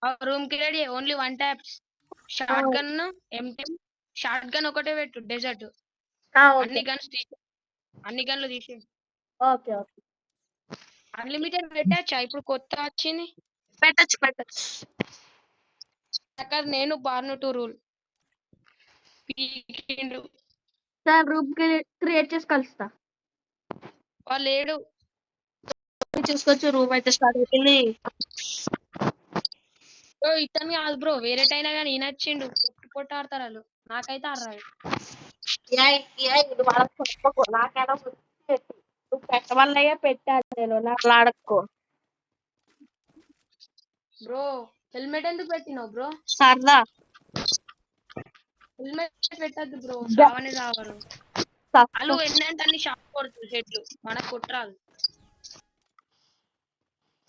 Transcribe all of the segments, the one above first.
ఆ రూమ్ కి ready only one tap short gun empty short gun ఒకటే పెట్టు డెజర్ట్ అన్ని గన్స్ తీసి అన్ని గన్లు తీసి ఓకే ఓకే అన్లిమిటెడ్ పెట్టచ్చా ఇప్పుడు కొత్త వచ్చింది పెట్టచ్చు అక్కడ నేను బార్ను టూ రూల్ పీకిండు సార్ రూమ్ క్రియేట్ చేసి కలుస్తా వాళ్ళు లేడు చూసుకోవచ్చు రూమ్ అయితే స్టార్ట్ అయిపోయింది బ్రో ఇతను కాదు బ్రో వేరేటైనా కానీ ఈయన వచ్చిండు పొట్టు ఆడతారు వాళ్ళు నాకైతే ఆడరాదు నాకైనా నువ్వు పెట్టవల్లయ్యా పెట్టాను నేను నాకు ఆడక్కో బ్రో హెల్మెట్ ఎందుకు పెట్టినావు బ్రో సరదా హెల్మెట్ పెట్టద్దు బ్రో సావని సావరు వాళ్ళు ఎన్నంటే అన్ని షాప్ కొడుతుంది హెడ్లు మనకు కొట్టరాదు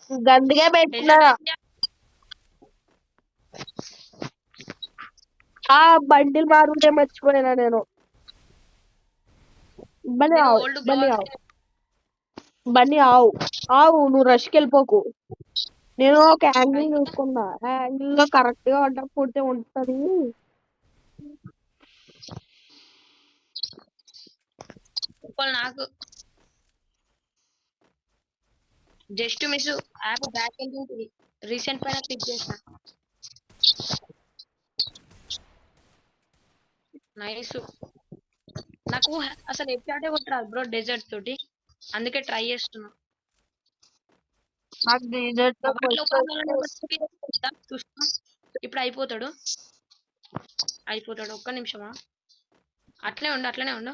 గందిగా పెట్టినా ఆ బండిల్ మారుంటే మర్చిపోయినా నేను బన్నీ ఆవు నువ్వు రష్కి వెళ్ళిపోకు నేను ఒక యాంగిల్ చూసుకున్నా ఆ యాంగిల్ లో కరెక్ట్ గా పుడితే ఉంటది నాకు just miss app back ending recent పైన క్లిక్ చేసిన నైస్ నాకు అసలు ఎప్పుడే కొట్టరాదు బ్రో డెజర్ట్ తోటి అందుకే ట్రై చేస్తున్నా ఇప్పుడు అయిపోతాడు ఒక్క నిమిషమా అట్లనే ఉండు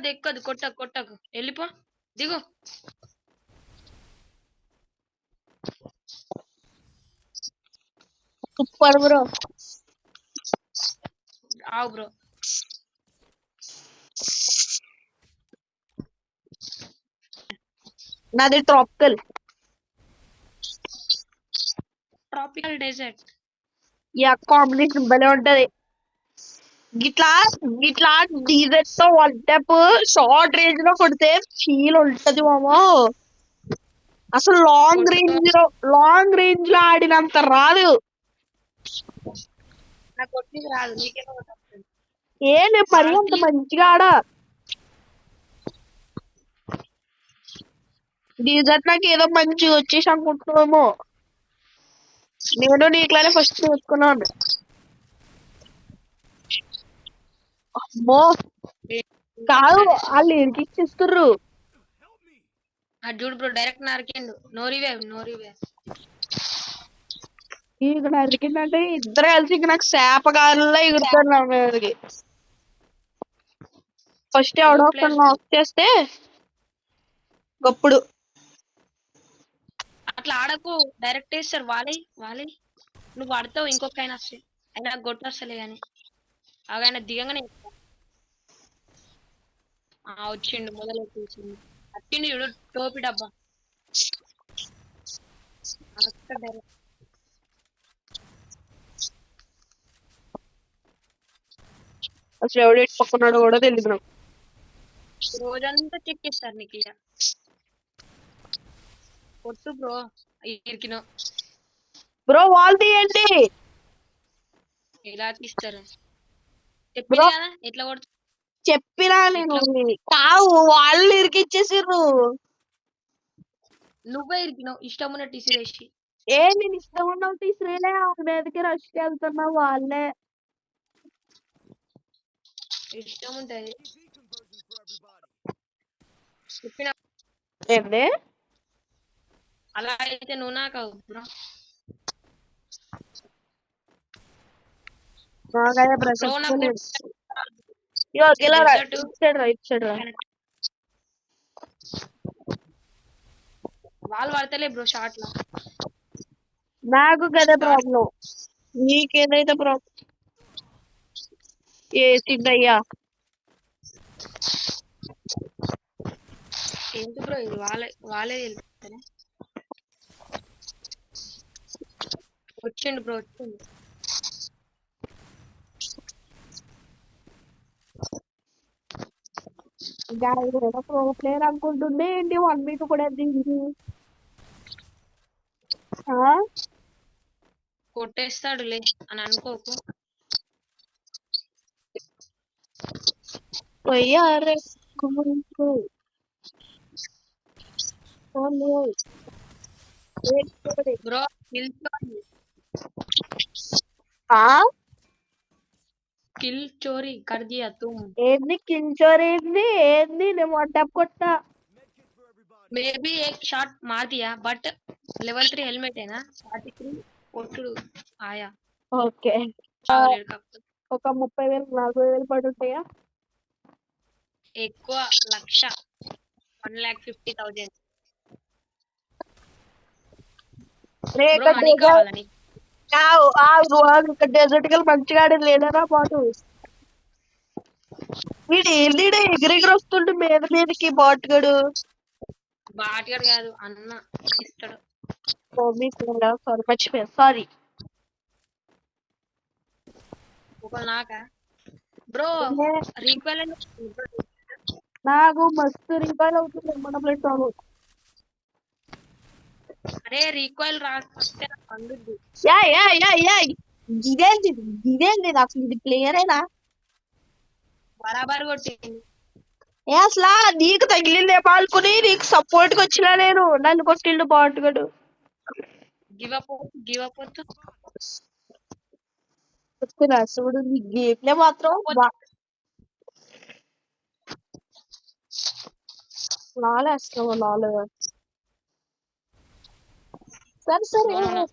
ఎక్కదు కొట్టకు వెళ్ళిపో దిగు సూపర్ బ్రో ఆవు బ్రో నాది ట్రాపికల్ డెజర్ట్ కాంబినేషన్ భలే ఉంటది గిట్లా డీజర్ట్ తో వన్ టెప్ షార్ట్ రేంజ్ లో కొడితే ఫీల్ ఉంటది మామా అసలు లాంగ్ రేంజ్ లో ఆడినంత రాదు నేను మరి అంత మంచిగా ఆడా డీజర్ట్ నాకు ఏదో మంచిగా వచ్చేసి అనుకుంటున్నామో నేను నీకులానే ఫస్ట్ నేర్చుకున్నాను అమ్మో కాదు వాళ్ళు ఇరికిచ్చిస్తుర్రు చూడు బ్రో డైరెక్ట్ నరికిండు నోరివే ఇక్కడ నరికిందంటే ఇద్దరు కలిసి ఇక నాకు శాపగాల్లో ఎగురుతారు నా మీదకి ఫస్ట్ ఎవడో ఒకరిని ఆఫ్ చేస్తే గప్పుడు అట్లా ఆడకు డైరెక్ట్ వేస్తారు వాలి నువ్వు ఆడతావు ఇంకొక ఆయన వస్తే అయినా కొట్టొస్తలే కానీ ఆయన దిగంగానే వచ్చిండు మొదలు వచ్చిండు చూడు టోపి డబ్బా అసలు ఎవడు పక్కన్నాడు కూడా తెలియదు నాకు రోజంతా చెక్ చేస్తారు నీకు ఇక కొట్టు బ్రో ఇరికినో బ్రో వాల్ తీయండి ఎలా తీస్తారు చెప్పినా కదా ఎట్లా కొడుతు చెప్పినా నేను కావు వాళ్ళు ఇరికిచ్చేసిర్రు నువ్వే ఇరికినావు ఇష్టం ఉన్నట్టు ఇసిరేసి నేను ఇష్టం ఉన్నట్టు ఇసిరేలే మీదకి రష్కి వెళ్తున్నా వాళ్ళే ఇష్టం ఉంటది చెప్పిన ఏంటి అలా అయితే నువ్వు నాకు బ్రో వాళ్ళు పడతలే బ్రో షార్ట్ లో నాకు కదే ప్రాబ్లం నీకేదైతే ప్రాబ్లం ఏసిద్దయ్యా ఏంటి బ్రో ఇది వాళ్ళే వెళ్తారా వచ్చిండు బ్రో వచ్చిండు ప్రో ప్లేయర్ అనుకుంటుండే ఏంటి 1v2 కూడా దీనికి కొట్టేస్తాడులే అని అనుకోకు. పోయారే బ్రో కిల్ చోరీ కర్ దియా తుమ్. ఏంది కించోర్ ఏంది ఏంది నేను వన్ ట్యాప్ కొట్టా మేబీ ఏక్ షాట్ మార్ దియా బట్ లెవెల్ 3 హెల్మెట్ ఏనా 43 కొట్టుడు ఆయా ఓకే చావలేడు కాకపోతే. ఒక 30,000 40,000 పడి ఉంటాయా ఎక్కువ 1,00,000 1,50,000. బ్రో మనీ కావాలని ఇక్కడ డెజర్ట్ కి మంచిగా ఆడేది లేదరా బాటు వీడు ఏంటి ఎగిరెగిరి వస్తుండే మీద మీదకి బాట్ గడు బాటిగాడు కాదు అన్న ఇస్తాడు. సారీ మర్చిపోయా సారీ ఒకళ్ళు నాక బ్రో రీక్వెల్ నాకు మస్తు రికార్డ్ అవుతుంది మన ప్లేట్ అరే రీక్వెల్ రాస్తే అందుద్ది. యా యా యా యా ఇదేంది అసలు ఇది ప్లేయరేనా బరాబర్ కొట్టింది. ఏ అసలు నీకు తగిలిందే పాల్కొని నీకు సపోర్ట్ కి వచ్చినా నేను నన్ను కొట్టిండు బాటుగాడు గివ్ అప్ వద్దు. చూడు నీ గేమ్లే మాత్రం లాలేస్తావు లాలు సరే సరే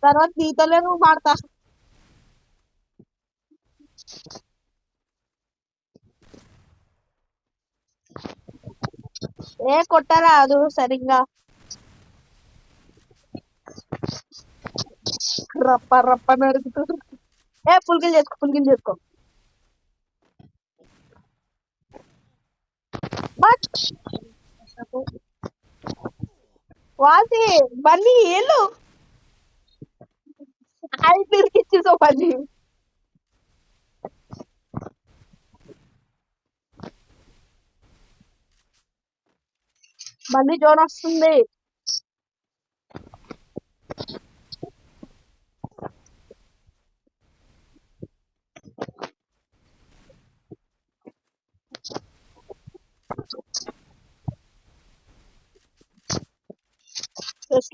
తర్వాత నీతోనే నువ్వు మాడతా ఏ కొట్టారా అది సరిగ్గా రప్ప రప్ప నరుకుతూ ఏ పుల్కిల్ చేసుకో బట్ వాసి బన్నీ ఏళ్ళు ఇచ్చేసో బన్నీ మళ్ళీ జోన్ వస్తుంది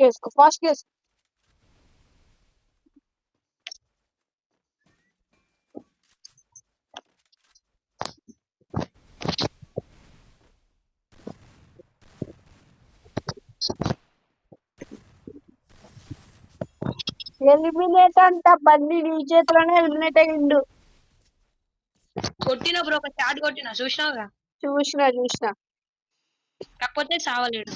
వేసుకో ఫాస్ట్ వేసుకో ఎలిమినేట్ అంట బండి నీ చేతిలోనే ఎలిమినేట్ అయ్యిండు కొట్టిన బ్రో ఒక షాట్ కొట్టిన చూసినావుగా చూసిన కాకపోతే చావలేడు.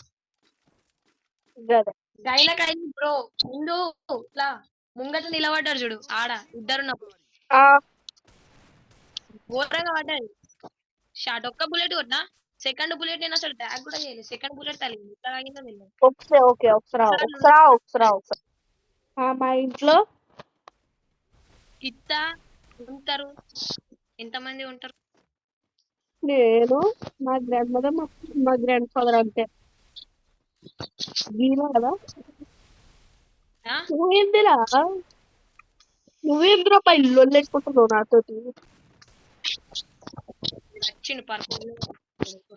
గైలక్ అయింది బ్రో ముందు ఇట్లా ముంగట నిలబడ్డారు చూడు ఆడ ఇద్దరున్నప్పుడు ఘోరంగా పడ్డాయి షాట్. ఒక్క బుల్లెట్ కొట్టినా సెకండ్ బుల్లెట్ నేను అసలు ట్యాగ్ కూడా చేయలేదు. సెకండ్ బుల్లెట్ తగిలింది ఇట్లా తాగిందో తెలియదు. ఓకే మా ఇంట్లో ఇత్త ఉంటారు. ఎంతమంది ఉంటారు? నేను మా గ్రాండ్ మదర్ మా గ్రాండ్ ఫాదర్ అంతే గీనా కదా నువ్వేందిరా పై ఇల్లు లేకుంటున్నావు నాతోటి వచ్చిండు పర్పుల్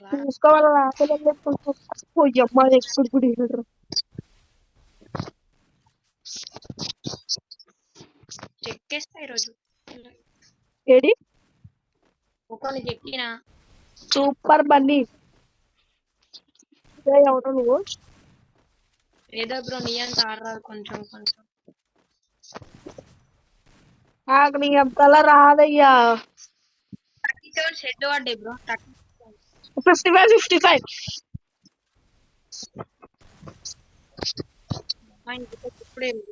చూసుకోవాలా నాతో లేకుంటున్నా ఎప్పుడు గుడి చెక్కేస్తా ఈరోజు ఏడి ఒకళ్ళు చెక్కినా సూపర్ బన్నీ ఎవరు నువ్వు ఏదో బ్రో నీ అంత ఆడరాదు కొంచెం నాకు నీ అంతలా రాదయ్యా. 37 షెడ్ పడ్డాయి బ్రో 55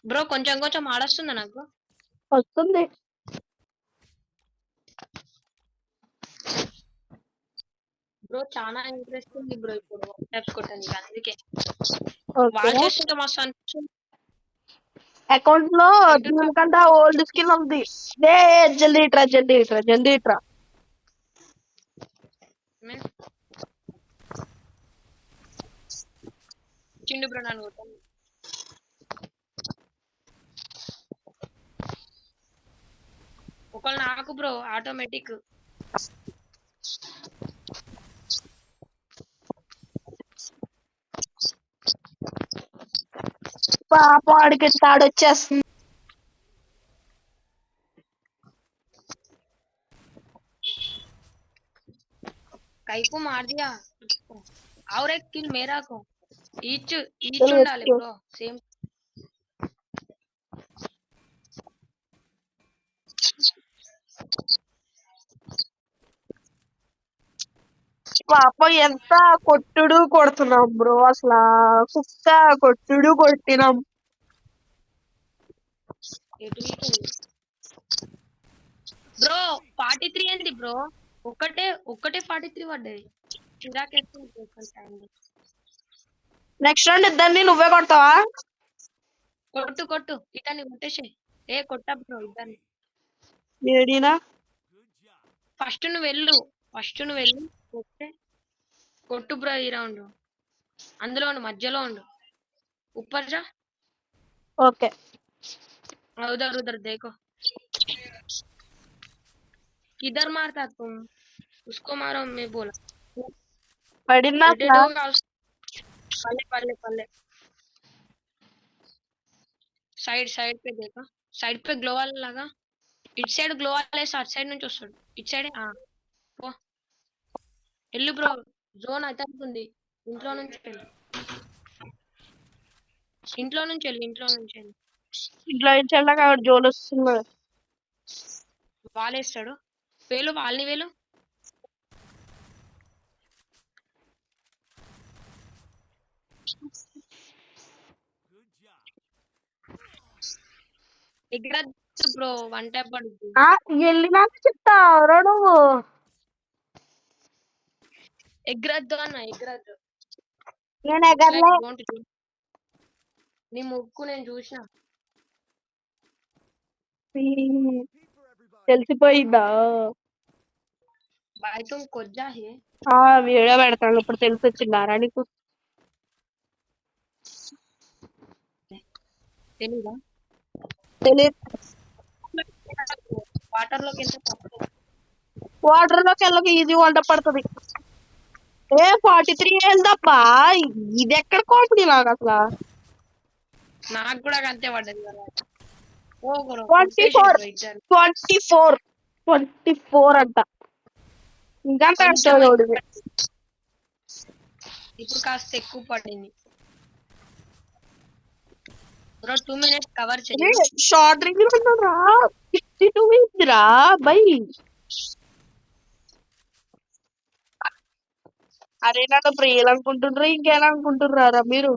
బ్రో కొంచెం ఆడొస్తుందా నాకు వస్తుంది బ్రో చాలా ఇంట్రెస్ట్ ఉంది బ్రో ఇప్పుడు టెప్స్ కొట్టడానికి అందుకే వాల్ చేస్తుంటే మస్తు అనిపిస్తుంది. అకౌంట్ లో ఏంటో దీనికంటే ఓల్డ్ స్కిన్ ఉంది. ఏ జల్దీ ఇట్రా, జల్దీ ఇట్రా, జల్దీ ఇట్రా. చిండు బ్రో నన్ను కొట్టాను. ఒకళ్ళు నాకు బ్రో ఆటోమేటిక్. పాప ఆడికి తాడొచ్చేస్తుంది. कई को मार दिया और एक किल मेरा को ईच ईच ఉండాలి బ్రో సేమ్ పాప ఎంత కొట్టుడు కొడుతున్నాం బ్రో, అసలు కుక్క కొట్టుడు కొట్టినాం. ఎటు వీకింది బ్రో 43 ఏంది బ్రో, ఒకటే 43 పడ్డది. చిరాకేస్తుంది. నెక్స్ట్ రౌండ్ ఇద్దరిని నువ్వే కొడతావా? కొట్టు కొట్టు ఇతన్ని కొట్టేసి. ఏ కొట్ట బ్రో ఇద్దరిని. ఏడినా ఫస్ట్ నువ్వు వెళ్ళు కొట్టే కొట్టు బ్రో ఈ రౌండ్. అందులో ఉండు, మధ్యలో ఉండు. ऊपर जा. ఓకే उधर उधर देखो किधर मारता तुम, उसको मारो मैं बोला. పడిందా అసలా? पल्ले पल्ले पल्ले साइड साइड पे देखो, साइड पे ग्लो वाला लगा. ఇట్ సైడ్ గ్లో వాల్ వేసి అటు సైడ్ నుంచి వస్తాడు. ఇటు సైడ్ పో వెళ్ళు బ్రో, జోన్ అవుతుంది. ఇంట్లో నుంచి వెళ్ళు, ఇంట్లో నుంచి వెళ్ళు. ఇంట్లో నుంచి వెళ్ళాక ఆవిడ జోలు వస్తున్నాడు. వాలేస్తాడు. వేలు వాళ్ళని వేలు ఎగరద్దు బ్రో, వన్ ట్యాప్ పడుద్ది. వెళ్ళినాక చెప్తావురా నువ్వు. ఎగరద్దు అన్న, ఎగరద్దు. నేను ఎగరలే. నీ ముక్కు నేను చూసిన. తెలిసిపోయిందా? బయట కొజ్జా హే. వీడియో పెడతాను ఇప్పుడు, తెలిసి వచ్చిందారా నీకు? తెలీదా? తెలియదు. వాటర్ లోకి వెళ్తే తప్పు. వాటర్ లోకి వెళ్ళక ఈజీ వంట పడుతుంది. 43 ఏందబ్బా, ఇది ఎక్కడ కామెడీ నాకు అసలు. నాకు కూడా అంతే పడ్డది కదా. 24 అంట. ఇంకా ఇప్పుడు కాస్త ఎక్కువ పడింది. 2 minutes కవర్ చేయి. షార్ట్ రేంజ్ ఉన్నారా? 52 ఇదిరా బై. అరే నన్ను ప్రియులు అనుకుంటుండ్రా, ఇంకేనా అనుకుంటున్నారా మీరు?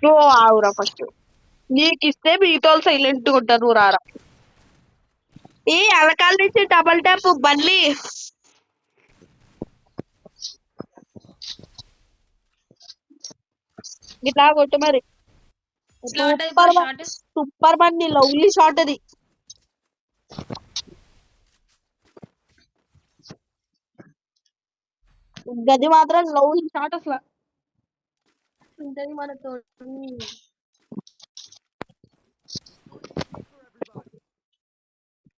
నువ్వు ఆవురా ఫస్ట్. నీకు ఇస్తే మీతో సైలెంట్ ఉంటారు. నువ్వు రారా. ఏ అలకాల నుంచి డబల్ ట్యాప్ బల్లి. ఇట్లా కొట్టు మరి. సూపర్ మంది లవ్లీ షాట్ అది. గది మాత్రం లవ్లీ షాట్ అసలు. మనతో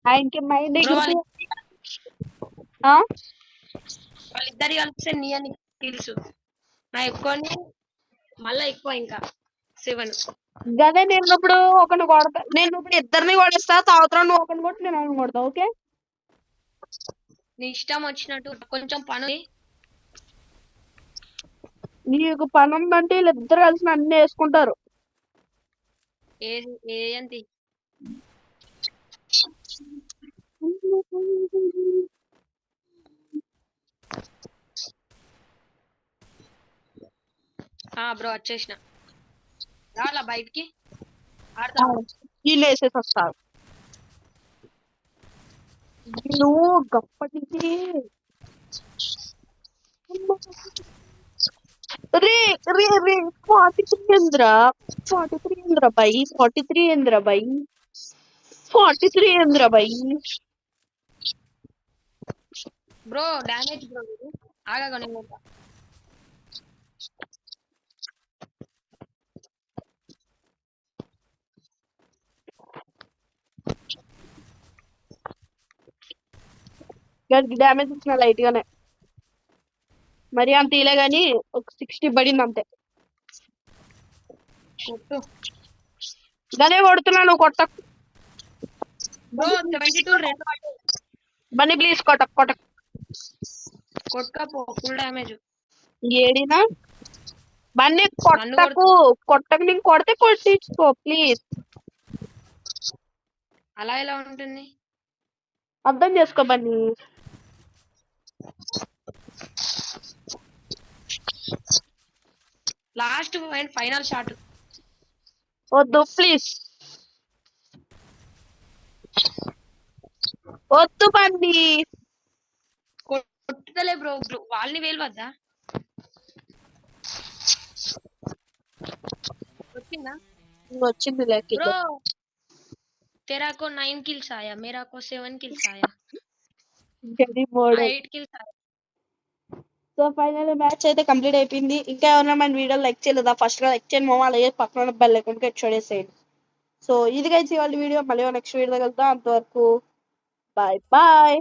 ఆయనకి మైండ్ వాళ్ళిద్దరి కలిస్తే నీ అని తెలుసు. నా ఎక్కువ మళ్ళా ఎక్కువ ఇంకా 7. గదే నేను ఇప్పుడు ఒకరిని కొడతా. నేను ఇప్పుడు ఇద్దరిని కొడేస్తా. తాగుతా నువ్వు ఒకరిని కొట్టి నేను ఒకరిని కొడతా. ఓకే, నీ ఇష్టం వచ్చినట్టు. కొంచెం పని నీకు పని ఉందంటే వీళ్ళిద్దరు కలిసి అన్ని వేసుకుంటారు. ఏంటి బ్రో వచ్చేసిన. రాలా బయటికి ఆడతా. వీళ్ళు వేసేసి వస్తారు. నువ్వు గప్పటికి రే రే రే 43 ఎందురా? 43 ఏంద్రా బై 43 ఏంద్రా బై 43 ఏంద్రా బై బ్రో డ్యామేజ్ బ్రో ఇది ఆగా నేను కొడతా. డ్యామేజ్ ఇచ్చిన లైట్ గానే మరి అంత ఇలే గాని ఒక 60 పడింది అంతే కొట్టు గదే కొడుతున్నాను కొట్ట బ్రో 72 రెండు బన్నీ ప్లీజ్ కొట్టక్ కొట్టక్ కొట్టకపో ఫుల్ డ్యామేజ్ ఏడినా బన్నీ నన్ను కొట్టకు కొట్టకు నేను కొడితే కొట్టించుకో ప్లీజ్ అలా ఎలా ఉంటుంది అర్థం చేసుకో బన్నీ లాస్ట్ ఫైనల్ షాట్ వద్దు ప్లీజ్ వద్దు బన్నీ కొట్టుతలే బ్రో వాళ్ళని వేలవద్దా వచ్చిందా వచ్చింది లేక ब्रो तेरा को 9 किल्स आया मेरा को 7 किल्स आया గది మోడల్ 8 किल्स आया సో ఫైనల్ మ్యాచ్ అయితే కంప్లీట్ అయిపోయింది ఇంకా ఏమన్నా మన వీడియో లైక్ చేయలేదా ఫస్ట్ గా లైక్ చేయండి మామ అలాగే పక్కన బెల్ ఐకాన్ కి చూడేసేయండి సో ఇది గైస్ ఇవాళ వీడియో మళ్ళీ నెక్స్ట్ వీడియో కలుద్దాం అంతవరకు బాయ్ బాయ్